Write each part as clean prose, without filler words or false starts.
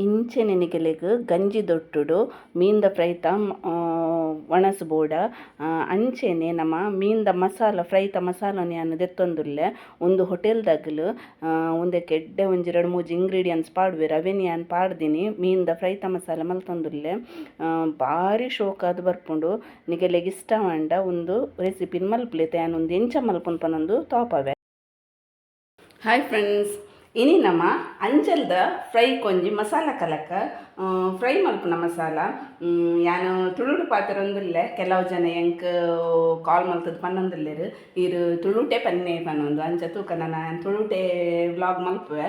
ಇಂಚೆ ನೆನಿಕೆಲೆಗ್ ಗಂಜಿ ದೊಟ್ಟುಡು ಮೀನ್ದ ಫ್ರೈತ ವಣಸ್ಬೋಡ ಅಂಚೆನೆ ನಮ ಮೀನ್ದ ಮಸಾಲ ಫ್ರೈತ ಮಸಾಲನೆ ಯಾನ್ ದೆತ್ತೊಂದುಲ್ಲೆ ಒಂದು ಹೋಟೆಲ್ದಾಗಲು ಉಂದೆಕ್ ಎಡ್ಡೆ ಒಂಜಿ 2-3 ಇಂಗ್ರೀಡಿಯೆಂಟ್ಸ್ ಪಾಡ್ವೆರ್ ಅವೆನ್ ಯಾನ್ ಪಾಡ್ದಿನಿ ಮೀನ್ದ ಫ್ರೈತ ಮಸಾಲ ಮಲ್ತೊಂದುಲ್ಲೆ ಬಾರಿ ಶೋಕಾದ್ ಬರ್ಪುಂಡು ನಿಗೆಲೆಗ್ ಇಷ್ಟ ಮಂಡ ಒಂದು ರೆಸಿಪಿನ್ ಮಲ್ಪುಲೆತ ಯಾನ್ ಒಂದು ಎಂಚ ಮಲ್ಪುನ್ ಪನೊಂದು ತೋಪವೆ. ಹಾಯ್ ಫ್ರೆಂಡ್ಸ್, ಇನಿ ನಮ್ಮ ಅಂಚಲ್ದ ಫ್ರೈ ಕೊಂಜಿ ಮಸಾಲ ಕಲಕ ಫ್ರೈ ಮಲ್ಪುನ ಮಸಾಲ ಯಾನು ತುಳುಡು ಪಾತೆರೊಂದುಲ್ಲೆ ಕೆಲವು ಜನ ಎಂಕ್ ಕಾಲ್ ಮಲ್ತದ್ದು ಪನ್ನೊಂದುಲ್ಲೆರ್ ಇರು ತುಳುಟೆ ಪನ್ನೆ ಪನ್ನೊಂದು ಅಂಚ ತೂಕ ನಾನು ತುಳುಟೆ ವ್ಲಾಗ್ ಮಲ್ಪುವೆ.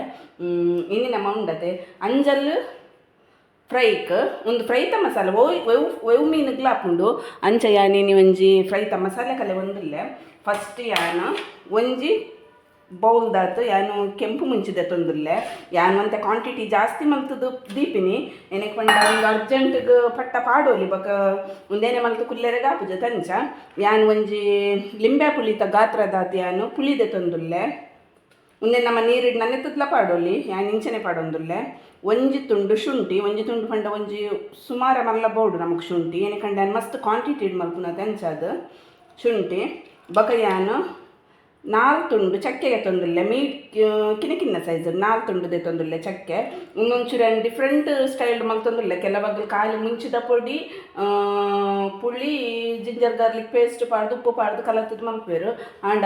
ಇನಿ ನಮ್ಮ ಉಂಡತೆ ಅಂಜಲ್ ಫ್ರೈಕ್ ಒಂದು ಫ್ರೈತ ಮಸಾಲ ಒವ್ ಮೀನುಗ್ಲಾಪುಂಡು ಅಂಚ ಯಾನೇನಿ ಒಂಜಿ ಫ್ರೈತ ಮಸಾಲೆ ಕಲೆ ಒಂದುಲ್ಲೆ ಫಸ್ಟ್ ಯಾನು ಒಂಜಿ ಬೌಲ್ದಾತು ಯಾನು ಕೆಂಪು ಮುಂಚಿದೆ ತೊಂದುಲ್ಲೆ ಯಾನು ಅಂತ ಕ್ವಾಂಟಿಟಿ ಜಾಸ್ತಿ ಮಲ್ತದು ದೀಪಿನಿ ಏನಕ್ಕೆ ಪಂಡ ಒಂದು ಅರ್ಜೆಂಟ್ಗೆ ಪಟ್ಟ ಪಾಡೋಲಿ ಬಕ ಒಂದೇನೆ ಮಲ್ತು ಕುಲ್ಲೆರೆಗ ಆಪುಜ ತಂಚ ಯಾನು ಒಂಜಿ ಲಿಂಬೆ ಪುಳಿತ ಗಾತ್ರದಾತು ಯಾನು ಪುಳಿದೆ ತೊಂದುಲ್ಲೆ ಒಂದೇ ನಮ್ಮ ನೀರಿಡ್ ನನ್ನೆತ್ತುತ್ಲ ಪಾಡೋಲಿ ಯಾನು ಇಂಚನೆ ಪಾಡೊಂದುಲ್ಲೆ ಒಂಜಿ ತುಂಡು ಶುಂಠಿ ಒಂಜಿ ತುಂಡು ಪಂಡ ಒಂಜಿ ಸುಮಾರ ಮಲ್ಲ ಬೋಡು ನಮಗೆ ಶುಂಠಿ ಏನಕ್ಕೆ ಕಂಡ ಮಸ್ತ್ ಕ್ವಾಂಟಿಟಿ ಮಲ್ಪುನ ತಂಚದು ಶುಂಠಿ ಬಕ ಯಾನು 4 ತುಂಡು ಚಕ್ಕೆಗೆ ತೊಂದುಲ್ಲೆ ಕಿನ್ನ ಸೈಜ್ 4 ತುಂಡುದೆ ತೊಂದುಲ್ಲೆ ಚಕ್ಕೆ ಇನ್ನೊಂಚೂರು ಡಿಫ್ರೆಂಟ್ ಸ್ಟೈಲ್ಡ್ ಮಲ್ತೊಂದುಲ್ಲೆ ಕೆಲವಾಗ ಖಾಲಿ ಮುಂಚಿದ ಪೊಡಿ ಪುಳಿ ಜಿಂಜರ್ ಗಾರ್ಲಿಕ್ ಪೇಸ್ಟ್ ಪಾಡ್ದು ಉಪ್ಪು ಪಾಡ್ದು ಕಲತ್ತದು ಮಲ್ಪೇರು ಆಂಡ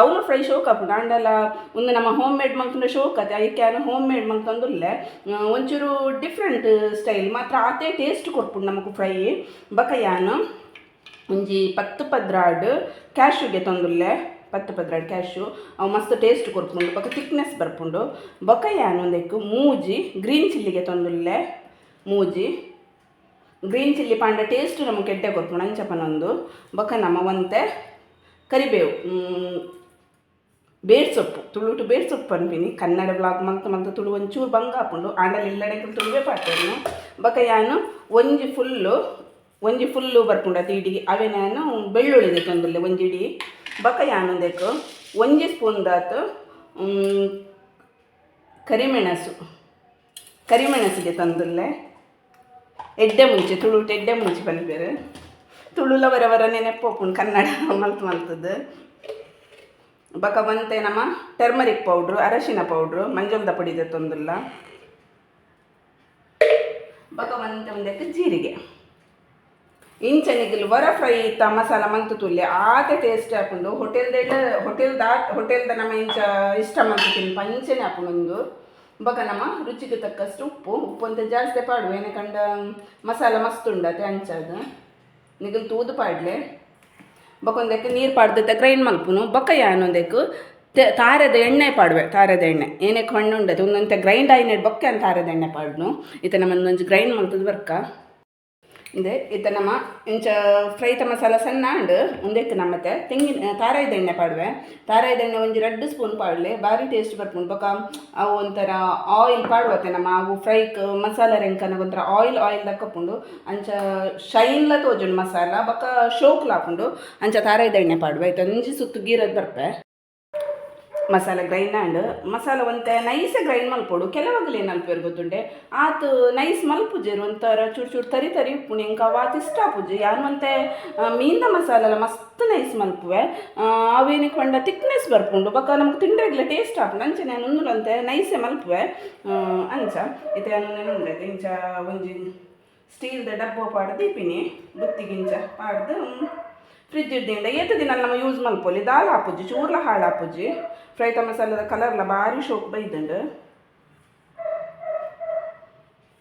ಅವನು ಫ್ರೈ ಶೋಕ್ ಆಪುಂಡು ಆಂಡಲ ಒಂದು ನಮ್ಮ ಹೋಮ್ ಮೇಡ್ ಮಲ್ತುಂಡ ಶೋಕ್ ಅತೆ ಅದಕ್ಕೆ ಹೋಮ್ ಮೇಡ್ ಮಲ್ತೊಂದುಲ್ಲೆ ಒಂಚೂರು ಡಿಫ್ರೆಂಟ್ ಸ್ಟೈಲ್ ಮಾತ್ರ ಆತೆ ಟೇಸ್ಟ್ ಕೊಡ್ಪುಂಡು ನಮಗೂ ಫ್ರೈ ಬಕ ಯಾನು ಒಂಜಿ 10 ಪದ್ರಾಡ್ ಕ್ಯಾಶುಗೆ ತೊಂದುಲ್ಲೆ 10 ಪದ್ರಾಡ್ ಕ್ಯಾಶು ಅವು ಮಸ್ತ್ ಟೇಸ್ಟ್ ಕೊಡ್ಪುಂಡು ಬೊಕ ಥಿಕ್ನೆಸ್ ಬರ್ಪುಂಡು ಬೊಕ ಯಾನು ಒಂದೆಕ್ಕು ಮೂಜಿ ಗ್ರೀನ್ ಚಿಲ್ಲಿಗೆ ತೊಂದುಲ್ಲೆ ಮೂಜಿ ಗ್ರೀನ್ ಚಿಲ್ಲಿ ಪಾಂಡ ಟೇಸ್ಟ್ ನಮಗೆ ಕೆಡ್ಡೆ ಕೊಡ್ಪುಂಡು ಅಂಚಪನೊಂದು ಬೊಕ ನಮ್ಮ ಒಂತೆ ಕರಿಬೇವು ಬೇಡ್ ಸೊಪ್ಪು ತುಳುಟು ಬೇಡ್ ಸೊಪ್ಪು ಅನ್ಪಿನಿ ಕನ್ನಡ ಬ್ಲಾಗ್ ಮಲ್ತು ತುಳು ಒಂಚೂರು ಬಂಗ ಹಾಪುಂಡು ಆಂಡಲ್ಲಿ ಇಲ್ಲಡೆಗೆ ತುಳುವೇ ಪಾಡ್ತೇನೆ ಬೊಕ ಯಾನು ಒಂಜಿ ಫುಲ್ಲು ಬರ್ಪುಂಡು ಅದು ಇಡಿ ಅವೇ ನಾನು ಬೆಳ್ಳುಳ್ಳಿದೆ ತೊಂದುಲ್ಲೆ ಒಂಜಿಡಿ ಬಕ ಯಾನೊಂದೆಕು ಒಂಜಿ ಸ್ಪೂನ್ ದಾತು ಕರಿಮೆಣಸಿಗೆ ತಂದುಲ್ಲೆ ಎಡ್ಡೆ ಮುಂಚೆ ತುಳುಟು ಎಡ್ಡೆ ಮುಂಚೆ ಬಂದ್ಬೇರು ತುಳುಲವರವರ ನೆನಪೋಪುಂಡು ಕನ್ನಡ ಮಲ್ತದ್ದು ಬಕ ಬಂತೆ ನಮ್ಮ ಟರ್ಮರಿಕ್ ಪೌಡ್ರು ಅರಶಿನ ಪೌಡ್ರು ಮಂಜಲ್ದ ಪುಡಿದೆ ತೊಂದುಲ್ಲ ಬಕ ಬಂತೆ ಒಂದಕ್ಕೆ ಜೀರಿಗೆ ಇಂಚನಿಗಿಲ್ ವರ ಫ್ರೈ ಇತ್ತ ಮಸಾಲ ಮಂತು ತುಲ್ಲೆ ಆತೆ ಟೇಸ್ಟ್ ಹಾಪುಂಡು ಹೋಟೆಲ್ದ ನಮ್ಮ ಇಂಚ ಇಷ್ಟ ಮಂತು ತಿನ್ನು ಪಂಚನೆ ಹಾಪುಂಡು ಬಕ ನಮ್ಮ ರುಚಿಗೆ ತಕ್ಕಷ್ಟು ಉಪ್ಪು ಅಂತ ಜಾಸ್ತಿ ಪಾಡು ಏನಕಂಡ ಮಸಾಲ ಮಸ್ತ್ ಉಂಡತೆ ಅಂಚದು ನಿಗಲ್ ತೂದು ಪಾಡ್ಲೆ ಬಕೊಂದಕ್ಕೆ ನೀರು ಪಾಡ್ದತ್ತೆ ಗ್ರೈಂಡ್ ಮಲ್ಪುನು ಬಕ ಯಾನೊಂದಕ್ಕೆ ತಾರದ ಎಣ್ಣೆ ಪಾಡುವೆ ತಾರದ ಎಣ್ಣೆ ಏನಕ್ಕೆ ಹಣ್ಣು ಉಂಡತೆ ಒಂದೊಂತೆ ಗ್ರೈಂಡ್ ಆಯ್ನೆಡ್ ಬೊಕ್ಕೆ ಅಂತ ತಾರದ ಎಣ್ಣೆ ಪಾಡ್ನು ಈತ ನಮ್ಮ ಒಂಜಿ ಗ್ರೈಂಡ್ ಮಲ್ತದ ಬರ್ಕ ಇದೆ ಇತ್ತ ನಮ್ಮ ಇಂಚ ಫ್ರೈತ ಮಸಾಲ ಸಣ್ಣ ಅಂಡು ಒಂದಕ್ಕೆ ನಮ್ಮತ್ತೆ ತೆಂಗಿನ ತಾರಾಯ್ದ ಎಣ್ಣೆ ಪಾಡುವೆ ತಾರಾಯ್ದ ಎಣ್ಣೆ ಒಂಜಿ 2 ಸ್ಪೂನ್ ಪಾಡಲೆ ಭಾರಿ ಟೇಸ್ಟ್ ಬರ್ಪುಂಡು ಬೊಕ ಅವು ಒಂಥರ ಆಯಿಲ್ ಪಾಡುವತ್ತೆ ನಮ್ಮ ಅವು ಫ್ರೈಕ್ ಮಸಾಲ ರೆಂಕನ ಒಂಥರ ಆಯಿಲ್ ದಕ್ಕಪುಂಡು ಅಂಚ ಶೈನ್ಲ ತೋಜುಂಡು ಮಸಾಲ ಬೊಕ ಶೋಕ್ಲ ಹಾಪುಂಡು ಅಂಚ ತಾರಾಯ್ದ ಎಣ್ಣೆ ಪಾಡುವೆ ಆಯ್ತು ಒಂಜಿ ಸುತ್ತು ಗೀರದ್ ಬರ್ಪೆ ಮಸಾಲ ಗ್ರೈಂಡ್ ಆಂಡ್ ಮಸಾಲ ಒಂತೆ ನೈಸ್ ಗ್ರೈಂಡ್ ಮಲ್ಪೊಡು ಕೆಲವಾಗಲೇ ನಲ್ಪೇರು ಗೊತ್ತುಂಡೆ ಆತು ನೈಸ್ ಮಲ್ಪುಜೇರು ಒಂಥರ ಚೂರು ತರಿ ಉಪ್ಪುಣಿ ಇಂಕ ವಾತ್ ಇಷ್ಟ ಆಪುಜಿ ಯಾನು ಅಂತೆ ಮೀನ್ದ ಮಸಾಲ ಮಸ್ತ್ ನೈಸ್ ಮಲ್ಪುವೆ ಅವೇನಿಗೆ ಪಂಡ ಥಿಕ್ನೆಸ್ ಬರ್ಪುಂಡು ಬೊಕ ನಮ್ಗೆ ತಿಂಡ್ರೆಗ್ಲೆ ಟೇಸ್ಟ್ ಆಪುಂಡು ಅಂಚೆ ನಾನು ಉಂದುಲಂತೆ ನೈಸೆ ಮಲ್ಪುವೆ ಅಂಚ ಇದು ನಾನು ಇಂಚ ಒಂಜಿ ಸ್ಟೀಲ್ದ ಡಬ್ಬ ಪಾಡ್ದು ದೀಪಿನಿ ಬುತ್ತಿಗಿಂಚ ಪಾಡ್ದು ಫ್ರಿಜ್ ಇಡ್ದಿಂದ ಏತು ದಿನ ನಮ್ಮ ಯೂಸ್ ಮಲ್ಪೊಲಿ ದಾಲ್ ಹಾಪುಜಿ ಚೂರ್ಲ ಹಾಳು ಹಾಪುಜಿ ಫ್ರೈತ ಮಸಾಲದ ಕಲರ್ಲ ಭಾರಿ ಶೋಕ್ ಬೈದುಂಡು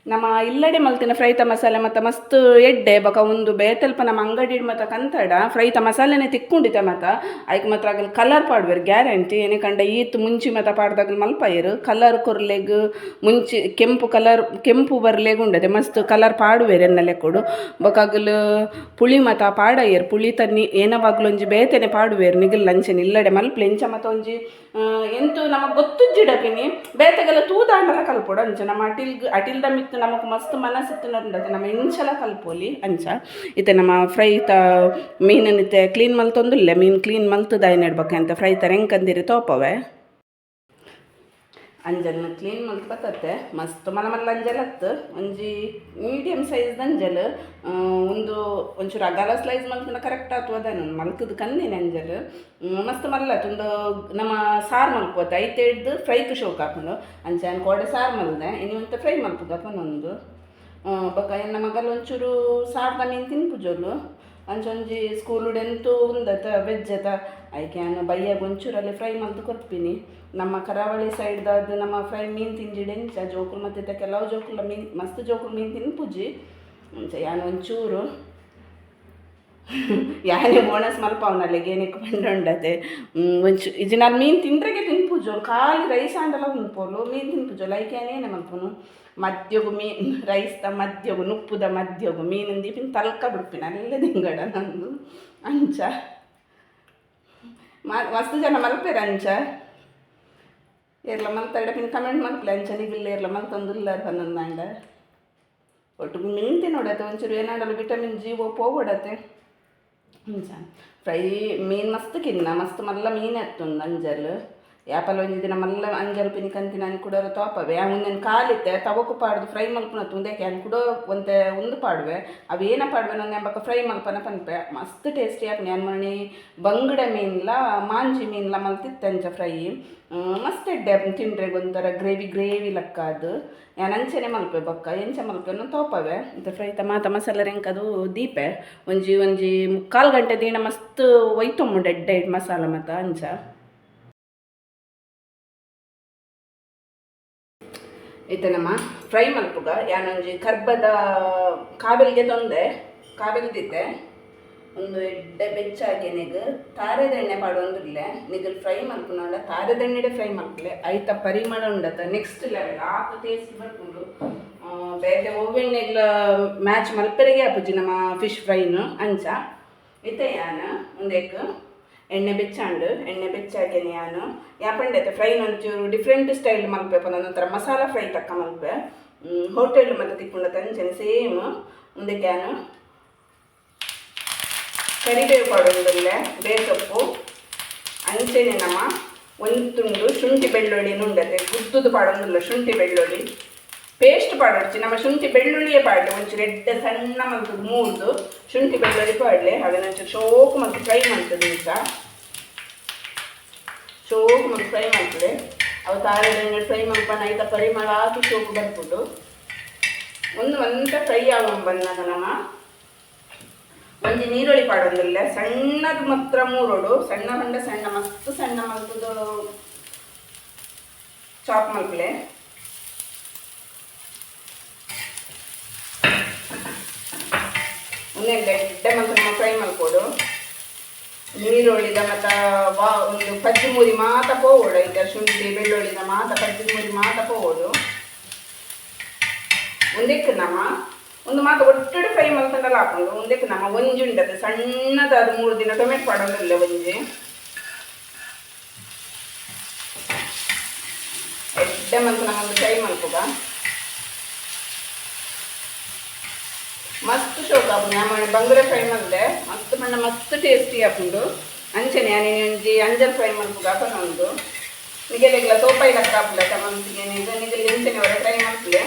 ನಮ್ಮ ಇಲ್ಲಡೆ ಮಲ್ತಿನ ಫ್ರೈತ ಮಸಾಲೆ ಮತ್ತು ಮಸ್ತ್ ಎಡ್ಡೆ ಬೊಕ ಒಂದು ಬೇತಲ್ಪ ನಮ್ಮ ಅಂಗಡಿ ಮತ್ತು ಕಂತಡ ಫ್ರೈತ ಮಸಾಲೆನೇ ತಿಕ್ಕೊಂಡಿತೆ ಮತ್ತು ಅದಕ್ಕೆ ಮಾತ್ರ ಆಗಲಿ ಕಲರ್ ಪಾಡ್ಬೇರು ಗ್ಯಾರಂಟಿ ಏನಕ್ಕಂಡ ಈತ್ ಮುಂಚಿ ಮತ್ತು ಪಾಡ್ದಾಗಲಿ ಮಲ್ಪಾಯರು ಕಲರ್ ಕೊರ್ಲೆಗ್ ಮುಂಚೆ ಕೆಂಪು ಬರ್ಲೆಗ್ ಉಂಡದೆ ಮಸ್ತ್ ಕಲರ್ ಪಾಡುವೇರು ಎನ್ನಲೆ ಕೊಡು ಬೊಕಾಗಲು ಪುಳಿ ಮತ್ತು ಪಾಡಯ್ಯರು ಪುಳಿ ತನ್ನಿ ಏನವಾಗ್ಲೂ ಒಂಜಿ ಬೇತೆನೆ ಪಾಡುವೇರು ನಿಗಲ್ ಲಂಚನೆ ಇಲ್ಲಡೆ ಮಲ್ಪಲೆ ಇಂಚ ಮತ್ತು ಒಂಜಿ ಎಂತು ನಮಗೆ ಗೊತ್ತುಜ್ಜಿಡಪಿನಿ ಬೇತೆಗೆಲ್ಲ ತೂದಾಂಡಲ ಕಲ್ಪೊಡು ಅಂಚ ನಮ್ಮ ಅಟಿಲ್ದ ಮಿತ್ತು ನಮಗೆ ಮಸ್ತ್ ಮನಸ್ಸಿತ್ತಿನಂಡತೆ ನಮ್ಮ ಇಂಚಲ ಕಲ್ಪೋಲಿ ಅಂಚ ಇತ್ತೆ ನಮ್ಮ ಫ್ರೈ ಮೀನನಿತ್ತೆ ಕ್ಲೀನ್ ಮಲ್ತೊಂದುಲ್ಲೆ ಮೀನು ಕ್ಲೀನ್ ಮಲ್ತದ ನೆಡ್ಬೇಕಂತ ಫ್ರೈ ರೆಂಕಂದಿರಿ ತೋಪವೆ ಅಂಜಲ್ನ ಕ್ಲೀನ್ ಮಲ್ತ್ ಬತ್ತತ್ತೆ ಮಸ್ತ್ ಮಲ್ಲ ಮಲ್ಲ ಅಂಜಲ್ ಹತ್ತು ಒಂಜಿ ಮೀಡಿಯಮ್ ಸೈಜ್ದ ಅಂಜಲ್ ಒಂಚೂರು ಅಗಲ ಸ್ಲೈಸ್ ಮಲ್ಪನ ಕರೆಕ್ಟ್ ಆತು ಅದನ್ನು ಮಲ್ತದ ಕಂದಿನ ಅಂಜಲ್ ಮಸ್ತ್ ಮಲ್ಲತ್ತು ಒಂದು ನಮ್ಮ ಸಾರು ಮಲ್ಪೋತೆ ಐತೆ ಹಿಡ್ದು ಫ್ರೈಗೆ ಶೋಕ್ ಹಾಕೊಂಡು ಅಂಚೆ ಕೋಡೆ ಸಾರು ಮಲ್ದೆ ಇನ್ನು ಅಂತ ಫ್ರೈ ಮಲ್ಪದಪ್ಪನೊಂದು ಬೊಕ ಎನ್ನ ಮಗಲು ಒಂಚೂರು ಸಾರ್ದ ಮೀನು ತಿನ್ಪುಜೋಲು ಅಂಚೊಂಜಿ ಸ್ಕೂಲುಡೆಂತೂ ಉಂದತ ವೆಜ್ಜತ ಐಕೆ ನಾನು ಬಯ್ಯಾಗ ಒಂಚೂರಲ್ಲಿ ಫ್ರೈ ಮಲ್ತು ಕೊತ್ಪಿನಿ ನಮ್ಮ ಕರಾವಳಿ ಸೈಡ್ದಾದ ನಮ್ಮ ಫ್ರೈ ಮೀನು ತಿಂಜಿಡೆಂಚ ಜೋಕುಲು ಮತ್ತು ಕೆಲವು ಜೋಕುಲ ಮೀನು ಮಸ್ತ್ ಜೋಕುಲು ಮೀನು ತಿನ್ಪುಜಿ ಮುಂಚೆ ಯಾನು ಒಂಚೂರು ಯಾನೇ ಬೋನಸ್ ಮಲ್ಪ ಅವನಲ್ಲಿಗೆ ಏನಕ್ಕೆ ಬಂಡೊಂಡತೆ ಇದು ನಾನು ಮೀನು ತಿಂದ್ರೆಗೆ ತಿನ್ಪುಜೋಲು ಖಾಲಿ ರೈಸ್ ಆಂಡಲ ಉಂಪೋಲು ಮೀನು ತಿನ್ಪುಜೋಲು ಐಕೆ ಏನೇ ಮಲ್ಪನು ಮದ್ಯಗು ಮೀನು ರೈಸ್ದ ಮದ್ಯಗು ನುಪ್ಪುದ ಮದ್ಯಗು ಮೀನು ದೀಪಿನ ತಲ್ಕ ಬಿಡ್ಪಿನ ಅಲ್ಲೇ ದಿಂಗಡ ನಂದು ಅಂಚ ಮಸ್ತ್ ಜನ ಮಲ್ಪೇರ ಅಂಚ ಏರ್ಲ ಮಲ್ತಾಡ ಪಿನ್ ಕಮೆಂಟ್ ಮಲ್ಪಲೆ ಅಂಚ ನಿಗಿಲ್ಲ ಏರ್ಲ ಮಲ್ತೊಂದಿಲ್ಲ ಹನ್ನೊಂದಂಡ ಒಟ್ಟಿಗೆ ಮೀನು ತಿನ್ನೋಡತ್ತೆ ಒಂಚೂರು ಏನಾಡಲು ವಿಟಮಿನ್ ಜಿ ಹೋಗ್ಬಿಡತ್ತೆ ಅಂಚ ಫ್ರೈ ಮೀನು ಮಸ್ತ್ ಕಿನ್ನ ಮಸ್ತ್ ಮಲ್ಲ ಮೀನು ಎತ್ತುಂಡು ಅಂಜಲ್ ಯಾಪಲ್ಲ ಒಂಜಿ ದಿನ ಮಲ್ಲ ಅಂಜಲ್ ಪಿನಿ ಕಂತಿನ ಅನ್ ಕೂಡ ತೋಪವೆ ಮುಂದೇನು ಕಾಲಿತ್ತೆ ತವಕು ಪಾಡ್ದು ಫ್ರೈ ಮಲ್ಪನತ್ತು ಉಂದಕ್ಕೆ ಅನ್ ಕೂಡ ಒಂತೆ ಉಂದು ಪಾಡುವೆ ಅವೇನ ಪಾಡುವೆ ನನ್ನ ಎಂಬಕ್ಕ ಫ್ರೈ ಮಲ್ಪನ ಪನ್ಪೆ ಮಸ್ತ್ ಟೇಸ್ಟಿ ಆಪನಿ ಅನ್ ಮಣಿ ಬಂಗಡ ಮೀನ್ಲ ಮಾಂಜಿ ಮೀನ್ಲ ಮಲ್ತಿತ್ತಂಚ ಫ್ರೈ ಮಸ್ತ್ ಎಡ್ಡೆ ತಿಂಡ್ರೆ ಒಂಥರ ಗ್ರೇವಿ ಲೆಕ್ಕ ಅದು ನಾನು ಅಂಚೆನೆ ಮಲ್ಪೆ ಬೊಕ್ಕ ಎಂಚ ಮಲ್ಪೆನು ತೋಪವೆ ಮತ್ತು ಫ್ರೈ ಮಾತ ಮಸಾಲೆ ರೆಂಕದು ದೀಪೆ ಒಂಜಿ 3/4 ಗಂಟೆ ದೀನ ಮಸ್ತ್ ಒಯ್ತೊಮ್ಮುಂಡು ಎಡ್ಡೆ ಮಸಾಲ ಮತ್ತ ಅಂಚ ಇತ್ತೆ ನಮ್ಮ ಫ್ರೈ ಮಲ್ಪುಗ ಯಾನೊಂಜಿ ಕರ್ಬದ ಕಾಬೆಲ್ಗೆ ತೊಂದೆ ಕಾಬೆಲ್ದಿತ್ತೆ ಒಂದು ಎಡ್ಡೆ ಬೆಚ್ಚಾಗಿ ನಿಗ್ ತಾರೆದ ಎಣ್ಣೆ ಪಾಡೊಂದಿಲ್ಲ ನಿಗಲ್ ಫ್ರೈ ಮಲ್ಪುನಲ್ಲ ತಾರೆದ ಎಣ್ಣೆಡೆ ಫ್ರೈ ಮಲ್ಪಲೆ ಐತ ಪರಿಮಳ ಉಂಡತ್ತ ನೆಕ್ಸ್ಟ್ ಲೆವೆಲ್ ಆತ ಟೇಸ್ಟ್ ಬರ್ಕೊಂಡು ಬೇರೆ ಓವೆಣ್ಣೆಗ್ಲ ಮ್ಯಾಚ್ ಮಲ್ಪೆರೆಗೆ ಆಪುಜಿ ನಮ್ಮ ಫಿಶ್ ಫ್ರೈನು ಅಂಚ ಇತ್ತೆ ಯಾನು ಒಂದೇಕ್ ಎಣ್ಣೆ ಬೆಚ್ಚಾಂಡು ಎಣ್ಣೆ ಬೆಚ್ಚಾಕೇನೆ ನಾನು ಯಾಪಂಡೈತೆ ಫ್ರೈನ ಒಂಚೂರು ಡಿಫ್ರೆಂಟ್ ಸ್ಟೈಲ್ ಮಲ್ಪೆ ಒಂದೊಂಥರ ಮಸಾಲ ಫ್ರೈ ತಕ್ಕ ಮಲ್ಪೆ ಹೋಟೆಲ್ ಮತ್ತು ತಿಕ್ಕೊಂಡ ತಂಚನೆ ಸೇಮ್ ಮುಂದಕ್ಕೆ ನಾನು ಕರಿಬೇವು ಪಾಡೊಂದಿಲ್ಲ ಬೇಸೊಪ್ಪು ಅಂಚೆನೆ ನಮ್ಮ ಒಂದು ತುಂಡು ಶುಂಠಿ ಬೆಳ್ಳುಳ್ಳಿ ಉಂಡತೆ ಗುದ್ದುದು ಪಾಡೊಂದಿಲ್ಲ ಶುಂಠಿ ಬೆಳ್ಳುಳ್ಳಿ ಪೇಸ್ಟ್ ಪಾಡೊಡ್ಚಿ ನಮ್ಮ ಶುಂಠಿ ಬೆಳ್ಳುಳ್ಳಿಯೇ ಪಾಡಲಿ ಒಂಚೂರು ಎಡ್ಡೆ ಸಣ್ಣ ಮಲ್ತದ್ದು ಮೂರ್ದು ಶುಂಠಿ ಬೆಳ್ಳುಳ್ಳಿ ಪಾಡಲಿ ಅದನ್ನ ಒಂಚೂರು ಶೋಕು ಮತ್ತು ಫ್ರೈ ಮಾಡ್ತದೆ ಈಗ ಶೋಕು ಮತ್ತು ಫ್ರೈ ಮಾಡ್ತದೆ ಅವು ತಾರೆಣ್ಣೆ ಫ್ರೈ ಮಾಡ್ಕೊಂಡು ಐದ ಪರಿಮಳ ಹಾಕಿ ಶೋಕು ಬರ್ಬಿಟ್ಟು ಒಂದ ಫ್ರೈ ಬಂದಾಗ ನಮ್ಮ ಒಂಜಿ ನೀರುಳ್ಳಿ ಪಾಡೊಂದಿಲ್ಲ ಸಣ್ಣದು ಮಾತ್ರ ಮೂರೋಡು ಸಣ್ಣ ಹೊಂಡ ಸಣ್ಣ ಮಸ್ತ್ ಸಣ್ಣ ಮಲ್ತದ್ದು ಚಾಪ್ ಮಲ್ಪಲೆ ಎಡ್ಡೆ ಮತ್ತು ನಮ್ಮ ಫ್ರೈ ಮಲ್ಕೊಡು ನೀರುಳ್ಳಿದ ಮತ್ತು ಒಂದು ಪಜ್ಜಿ ಮುರಿ ಮಾತ ಪೋಗೋಡು ಈಗ ಶುಂಠಿ ಬೆಳ್ಳುಳ್ಳಿದ ಮಾತ ಪಜ್ಜಿ ಮುರಿ ಮಾತ ಪೋಗೋಡು ಒಂದಕ್ಕೆ ನಮ್ಮ ಒಂದು ಮಾತ ಒಟ್ಟಡೆ ಫ್ರೈ ಮಲ್ತಂಡಲ್ಲ ಹಾಕೊಂಡು ಒಂದಕ್ಕೆ ನಮ್ಮ ಒಂಜಿ ಉಂಡದೆ ಸಣ್ಣದಾದ 3 ದಿನ ಟೊಮೆಟೊ ಪಾಡೋದಿಲ್ಲ ಒಂಜಿ ಎಡ್ಡೆ ಮಲ್ತು ನಮ್ಮೊಂದು ಫ್ರೈ ಮಲ್ಪುಗ ಮಸ್ತ್ ಶೋಕ ಆಪುಂಡು ನಾನು ಬಂಗುಡೆ ಫ್ರೈ ಮಲ್ದೆ ಮಸ್ತ್ ಪಂಡ ಮಸ್ತ್ ಟೇಸ್ಟಿ ಆಪುಂಡು ಅಂಚನೆ ನಾನು ಒಂಜಿ ಅಂಜಲ್ ಫ್ರೈ ಮಲ್ಪುಗ ಹಾಕೊಂಡು ನಿಗೆಲ್ಲ ಸೋಪಾಯಿ ಲೆಕ್ಕ ಆಪುಂಡ ಟಮಂತಿಗೆ ನಿಗೆಲ್ಲ ಎಂಚನೆ ಅವರ ಫ್ರೈ ಮಲ್ಪಲೆ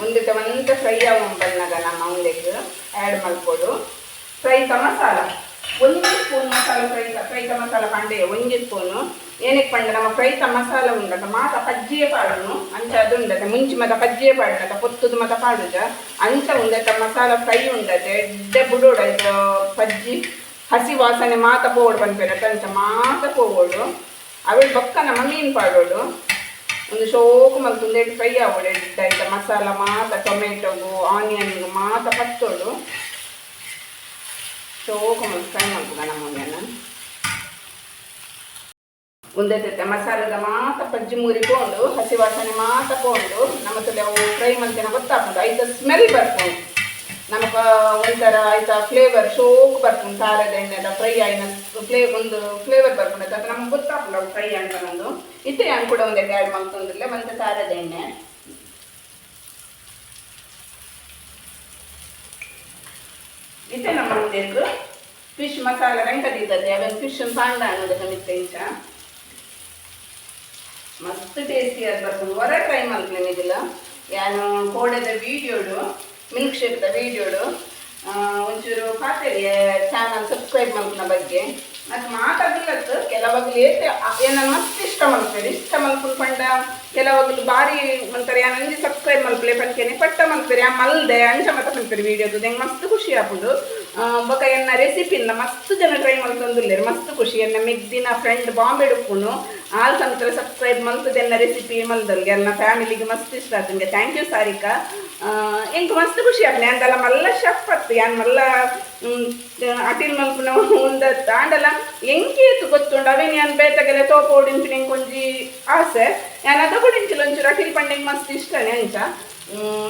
ಒಂದಿಟ್ಟು ಒಂತ ಫ್ರೈ ಬಣ್ಣಗ ನಮ್ಮ ಉಂಡೆಗೆ ಆ್ಯಡ್ ಮಲ್ಕೊಡು ಫ್ರೈತ ಮಸಾಲ 1 ಸ್ಪೂನ್ ಮಸಾಲ ಫ್ರೈತ ಮಸಾಲ ಪಂಡೆ 1 ಸ್ಪೂನು ಏನಕ್ಕೆ ಪಂಡ ನಮ್ಮ ಫ್ರೈತ ಮಸಾಲ ಉಂಡದ ಮಾತ ಪಜ್ಜಿಯೇ ಪಾಡನು ಅಂಚ ಅದು ಉಂಡದ ಮುಂಚೆ ಮತ ಪಜ್ಜಿಯೇ ಪಾಡದ ಪೊತ್ತುದು ಮತ ಪಾಡುದ ಅಂಚ ಉಂಡದ ಮಸಾಲ ಫ್ರೈ ಉಂಡದೆ ಎಡ್ಡೆ ಬುಡೋಡ ಇದು ಪಜ್ಜಿ ಹಸಿ ವಾಸನೆ ಮಾತ ಪೋಡು ಬಂದ್ಬಿಡತ್ತೆ ಅಂಚ ಮಾತ ಪೋಗೋಡು ಅವಳು ಬೊಕ್ಕ ನಮ್ಮ ಮೀನು ಪಾಡೋಡು ಒಂದು ಶೋಕು ಮಲ್ತುಂದು ಎಡ್ ಫ್ರೈ ಆಗೋಡು ಎಡ್ಡ ಮಸಾಲ ಮಾತ ಟೊಮೆಟೊಗು ಆನಿಯನ್ಗು ಮಾತ ಪಚ್ಚೋಡು ಶೋಕು ಮಲ್ತು ಫ್ರೈ ಮಲ್ಪುಗ ನಮ್ಮ ಉಂದೈತೆ ಮಸಾಲದ ಮಾತ ಪಜ್ಜಿ ಮುರಿಕೊಂಡು ಹಸಿ ವಾಸನೆ ಮಾತ ಕೊಂಡು ನಮ್ಮಲ್ಲಿ ಅವು ಫ್ರೈ ಮಲ್ತಿನ ಗೊತ್ತಾಗ್ತದೆ ಐತ ಸ್ಮೆಲ್ ಬರ್ಕೊಂಡು ನಮಗೆ ಒಂಥರ ಆಯ್ತಾ ಫ್ಲೇವರ್ ಶೋಕು ಬರ್ಕೊಂಡು ಖಾರದ ಎಣ್ಣೆದ ಫ್ರೈ ಆಯ್ನ ಒಂದು ಫ್ಲೇವರ್ ಬರ್ಕೊಂಡು ಅದು ನಮ್ಗೆ ಗೊತ್ತಾಗ್ತದೆ ಅವು ಫ್ರೈ ಅಂತ ಒಂದು ಇತ್ತೆ ನಾನು ಕೂಡ ಒಂದಕ್ಕೆ ಆ್ಯಡ್ ಮಾಡ್ಕೊಂಡಿಲ್ಲ ಮತ್ತು ಖಾರದ ಎಣ್ಣೆ ಇತ್ತೆ ನಮ್ಮ ಮುಂದೆಗೆ ಫಿಶ್ ಮಸಾಲ ವೆಂಕಟೀತದೆ ಅವೆಲ್ಲ ಫಿಶ್ ಪಾಂಡ ಅನ್ನೋದಕ್ಕೆ ಮಿತ್ತ ಇಂಚ ಮಸ್ತ್ ಟೇಸ್ಟಿ ಆಗಿ ಬರ್ತದೆ ಹೊರ ಟ್ರೈ ಮಾಡ್ತೀನಿ ಇದಿಲ್ಲ ಯಾನು ಕೋಡೆದ ವೀಡಿಯೋಡು ಮಿಲ್ಕ್ ಶೇಕ್ದ ವೀಡಿಯೋಡು ಒಂಚೂರು ಪಾತೆರಿ ಚಾನಲ್ ಸಬ್ಸ್ಕ್ರೈಬ್ ಮಾಡ್ಕೊಂಡ ಬಗ್ಗೆ ಮತ್ತು ಮಾತಾಡ್ಲತ್ತು ಕೆಲವಾಗಲು ಏನ ಮಸ್ತ್ ಇಷ್ಟ ಮಾಡ್ತಾರೆ ಇಷ್ಟ ಮಲ್ಕೊಂಡ ಕೆಲವಾಗಲು ಭಾರಿ ಅಂತಾರೆ ನಂಗೆ ಸಬ್ಸ್ಕ್ರೈಬ್ ಮಲ್ಪಲೆ ಪಂಚೇನೆ ಪಟ್ಟ ಮಲ್ಪೇರಿ ಆ ಮಲ್ದೆ ಅಂಚ ಮತ್ತ ಪಂಪೇರಿ ವೀಡಿಯೋದು ನಂಗೆ ಮಸ್ತ್ ಖುಷಿ ಆಪುದು ಬೊಕ ಎನ್ನ ರೆಸಿಪಿನ ಮಸ್ತ್ ಜನ ಟ್ರೈ ಮಾಡ್ಕೊಂಡ್ಲೇರು ಮಸ್ತ್ ಖುಷಿ ಎನ್ನ ಮೆಗ್ದಿನ ಫ್ರೆಂಡ್ ಬಾಂಬೆ ಡುಪ್ಪುನು ಆಲ್ ಸಂತರ ಸಬ್ಸ್ಕ್ರೈಬ್ ಮಲ್ತದೆ ಎನ್ನ ರೆಸಿಪಿ ಮಲ್ದಲ್ಗೆ ಎಲ್ಲ ಫ್ಯಾಮಿಲಿಗೆ ಮಸ್ತ್ ಇಷ್ಟ ಆತಂಗೆ ಥ್ಯಾಂಕ್ ಯು ಸಾರಿಕಾ ಎಂಕ್ ಮಸ್ತ್ ಖುಷಿ ಆಪನೆ ಅಂದಲ್ಲ ಮಲ್ಲ ಶಫ್ ಅತ್ತು ಯಾನ್ ಮಲ್ಲ ಅಟಿಲ್ ಮಲ್ಪುನ ಉಂದ ತಾಂಡಲ ಎಂಕಿ ಎತ್ತು ಗೊತ್ತುಂಡು ಅವೇನು ಯಾನ್ ಬೇತಗೆಲ್ಲ ತೋಪ ಓಡಿಂಚು ನಂಗೆ ಒಂಜಿ ಆಸೆ ಯಾನ್ ಅದ ಕೊಡಿಂಚಿಲ್ಲ ಒಂಚೂರು ಅಟಿಲ್ ಪಂಡೆಗೆ ಮಸ್ತ್ ಇಷ್ಟನೇ ಅಂಚ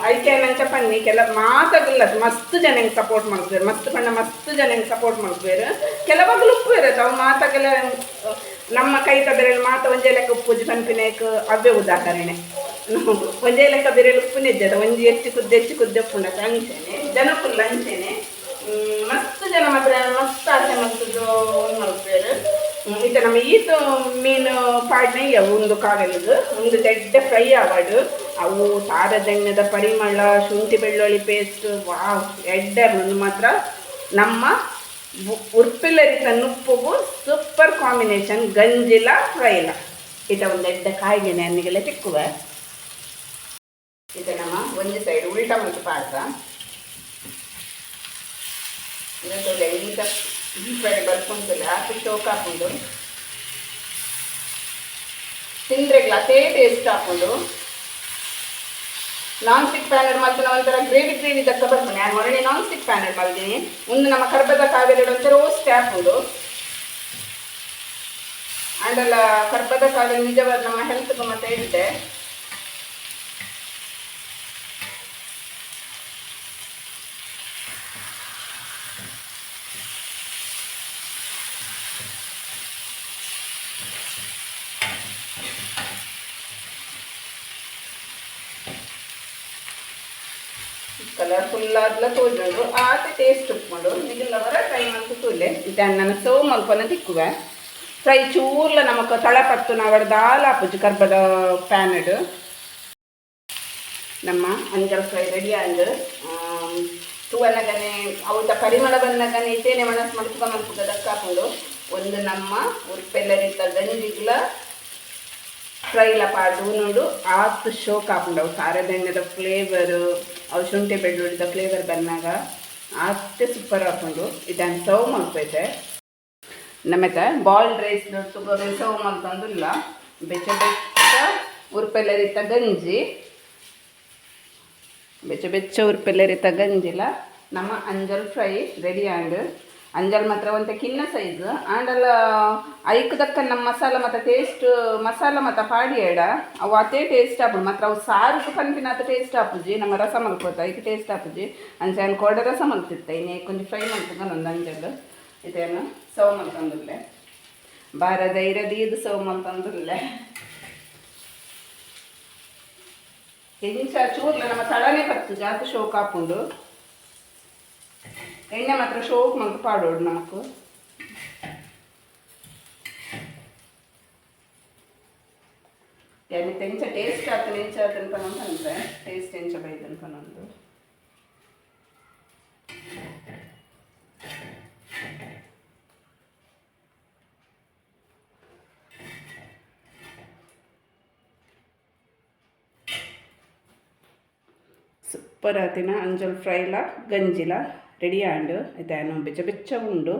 ಅದಕ್ಕೆ ನಂಚ ಪನ್ನಿ ಕೆಲ ಮಾತಾಗಲ್ಲ ಮಸ್ತ್ ಜನಂಗೆ ಸಪೋರ್ಟ್ ಮಾಡ್ತಾರೆ ಮಸ್ತ್ ಪಣ್ಣ ಮಸ್ತ್ ಜನಂಗೆ ಸಪೋರ್ಟ್ ಮಾಡ್ತಾರೆ ಕೆಲವಾಗಲೂ ಉಪ್ಪು ಇರುತ್ತೆ ಅವು ಮಾತಾಗೆಲ್ಲ ನಮ್ಮ ಕೈತ ಬೆರಳು ಮಾತ ಒಂಜೇ ಲೆಕ್ಕ ಉಪ್ಪುಜಿ ಪನ್ಪಿನೇಕ್ ಅವೇ ಉದಾಹರಣೆ ಒಂಜೇ ಲೆಕ್ಕ ಬೆರಳು ಉಪ್ಪುನೇ ಇದ್ದದ ಒಂಜಿ ಹೆಚ್ಚು ಕುದ್ದೆ ಉಪ್ಪುಂಡಕ್ಕೆ ಅಂಚೆನೆ ಜನ ಫುಲ್ ಅಂಚೆನೆ ಮಸ್ತ್ ಜನ ಮಾತ್ರ ಮಸ್ತ್ ಆಸೆ ಮಾಡ್ತಿದ್ದು ಮಾಡ್ತಾರೆ ಈಗ ನಮ್ಮ ಈತು ಮೀನು ಪಾಡ್ನೆ ಒಂದು ಕಾಗಲಿದು ಒಂದು ದೊಡ್ಡ ಫ್ರೈ ಆವಾಡು ಅವು ತಾರದೆಣ್ಣೆದ ಪರಿಮಳ ಶುಂಠಿ ಬೆಳ್ಳುಳ್ಳಿ ಪೇಸ್ಟ್ ವಾವ್ ಎಡ್ಡರ್ನೊಂದು ಮಾತ್ರ ನಮ್ಮ ಉರ್ಪಿಲ್ಲರಿತ ನುಪ್ಪುಗು ಸೂಪರ್ ಕಾಂಬಿನೇಷನ್ ಗಂಜಿಲ ಫ್ರೈಲ ಇದ ಒಂದು ಎಡ್ಡ ಕಾಯಿಗೆನೆ ಅನ್ನಿಗೆಲ್ಲ ತಿಕ್ಕುವ ಇದು ನಮ್ಮ ಒಂದು ಸೈಡ್ ಉಲ್ಟಾ ಮತ್ತು ಪಾಡ್ದ ಇದೊಂದು ಈಗ ಫ್ರೈ ಬರ್ಕೊಂತಿಲ್ಲ ಹಾಕಿ ಶೋಕ್ ಹಾಕೊಂಡು ತಿಂದ್ರೆಗ್ಲ ಅದೇ ಟೇಸ್ಟ್ ಹಾಕೊಂಡು ನಾನ್ ಸ್ಟಿಕ್ ಪ್ಯಾನರ್ ಮಾಡ್ತೀನಿ ಒಂಥರ ಗ್ರೇವಿ ದಕ್ಕ ಬರ್ತಾನೆ ನಾನು ಹೊರಗೆ ನಾನ್ ಸ್ಟಿಕ್ ಪ್ಯಾನರ್ ಮಾಡ್ತೀನಿ ಒಂದು ನಮ್ಮ ಕರ್ಬದ ಕಾವೆರಡು ಒಂಥರ ರೋಸ್ಟ್ ಹಾಕೊಂಡು ಅಂಡಲ್ಲ ಕರ್ಬದ ಕಾವೆರಡು ನಿಜವಾದ ನಮ್ಮ ಹೆಲ್ತ್ಗೂ ಮತ್ತೆ ಇರುತ್ತೆ ಕಲರ್ಫುಲ್ ಆದ್ಲ ತೋಜೋಡು ಆತ ಟೇಸ್ಟ್ ಉಪ್ಕೊಂಡು ಈಗಿಲ್ಲವರ ಟ್ರೈ ಮಾಡ್ತು ತೂಲೆ ಇದನ್ನು ನಾನು ಸರ್ವ್ ಮಲ್ಪನ ತಿಕ್ಕುವೆ ಫ್ರೈ ಚೂರ್ಲ ನಮಕ್ ತಳಪತ್ತು ನಾವಡ ದಾಲ್ ಹಾಪುಜು ಕರ್ಬದ ಪ್ಯಾನಡ್ ನಮ್ಮ ಅಂಜಲ್ ಫ್ರೈ ರೆಡಿ ಆಂಡ್ ತೂವನಗನೆ ಅವತ್ತ ಪರಿಮಳ ಬಂದಗನೆ ಇತೇನೆ ಮನಸ್ಸು ಮಲ್ಪುಗ ದಕ್ಕ ಹಾಕೊಂಡು ಒಂದು ನಮ್ಮ ಉರ್ಪೆಲ್ಲರಿದ್ದ ಗಂಜಿಗ್ಲ ಫ್ರೈಲ ಪಾಡು ನೋಡು ಆತು ಶೋಕ್ ಹಾಕೊಂಡು ಅವು ಖಾರದೆಣ್ಣೆದ ಫ್ಲೇವರು ಅವು ಶುಂಠಿ ಬೆಳ್ಳುಳ್ಳಿದ ಫ್ಲೇವರ್ ಬಂದಾಗ ಅಷ್ಟೇ ಸೂಪರ್ ಹಾಕೊಂಡು ಇದನ್ನು ಸರ್ವ್ ಮಾಡ್ತೈತೆ ನಮಗೆ ಬಾಯ್ಲ್ಡ್ ರೈಸ್ ತಗೋದು ಸರ್ವ್ ಮಾಡ್ತಂದಿಲ್ಲ ಬೆಚ್ಚ ಉರ್ಪೆಲ್ಲರಿತ ಗಂಜಿ ಬೆಚ್ಚ ಉರ್ಪೆಲ್ಲರಿತ ಗಂಜಿಲ ನಮ್ಮ ಅಂಜಲ್ ಫ್ರೈ ರೆಡಿ ಆಂಡ್ ಅಂಜಲ್ ಮಾತ್ರ ಒಂದು ಕಿನ್ನ ಸೈಜ್ ಆಂಡಲ್ಲ ಐಕ್ದಕ್ಕ ನಮ್ಮ ಮಸಾಲ ಮತ್ತು ಟೇಸ್ಟ್ ಮಸಾಲ ಮತ್ತು ಪಾಡಿ ಎಡ ಅವು ಅದೇ ಟೇಸ್ಟ್ ಹಾಪುದು ಮಾತ್ರ ಅವು ಸಾರು ಕನ್ಪಿನ ಅದ ಟೇಸ್ಟ್ ಹಾಪುಜಿ ನಮ್ಮ ರಸ ಮಲ್ಕೋತ ಐಕ್ ಟೇಸ್ಟ್ ಹಾಪುಜಿ ಅಂಚೆ ಅನ್ ಕೋಡೆ ರಸ ಮಲ್ತಿತ್ತ ಇನ್ನು ಕೊಂಚ ಫ್ರೈ ಮಾಡ್ತದ ಒಂದು ಅಂಜಲ್ ಇದೇನು ಸರ್ವ್ ಮಾಡ್ತಂದಿಲ್ಲೆ ಬಾರ ಧೈರ್ಯದ ಇದು ಸರ್ವ್ ಮಾಡ್ತಂದಿಲ್ಲೆ ಎಂಚ ಚೂರ್ಲ ನಮ್ಮ ತಳನೇ ಬತ್ತು ಜಾಸ್ತಿ ಶೋಕ್ ಹಾಕೊಂಡು ಎಣ್ಣೆ ಮಾತ್ರ ಶೋಕ್ ಮಲ್ತು ಪಾಡೋಡು ನಮಕು ಯಾರು ಎಂಚ ಟೇಸ್ಟ್ ಆಗ್ತಾನೆ ಎಂಚ ಅಂತಂತ ಅಂದರೆ ಟೇಸ್ಟ್ ಎಂಚ ಬೈದಂತ ನಂದು ಸೂಪರ್ ಆತಿನ ಅಂಜಲ್ ಫ್ರೈಲ ಗಂಜಿಲ ರೆಡಿ ಆಂಡ್ ಇದನ್ನು ಬೆಚ್ಚ ಉಂಡು